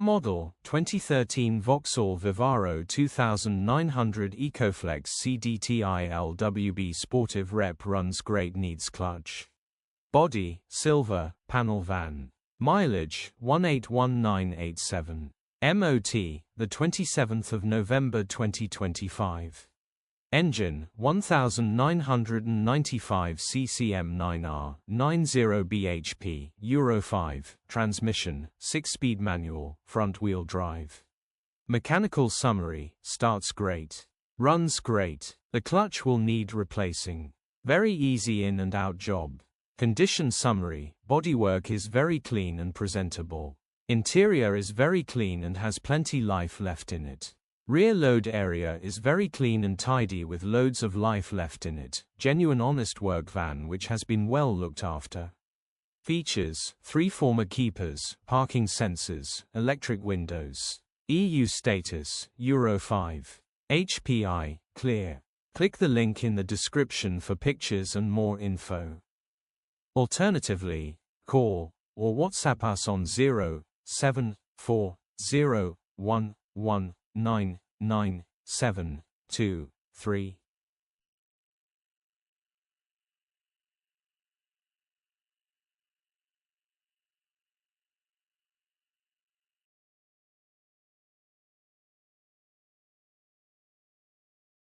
Model, 2013 Vauxhall Vivaro 2900 Ecoflex Cdti Lwb Sportive Rep runs great, needs clutch. Body, silver, panel van. Mileage, 181987. MOT, the 27th of November 2025. Engine, 1995 CCM9R, 90 bhp, Euro 5, transmission, 6-speed manual, front-wheel drive. Mechanical summary, starts great. Runs great. The clutch will need replacing. Very easy in and out job. Condition summary, bodywork is very clean and presentable. Interior is very clean and has plenty life left in it. Rear load area is very clean and tidy with loads of life left in it. Genuine honest work van which has been well looked after. Features, 3 former keepers, parking sensors, electric windows. EU status, Euro 5. HPI, clear. Click the link in the description for pictures and more info. Alternatively, call or WhatsApp us on 07401119973.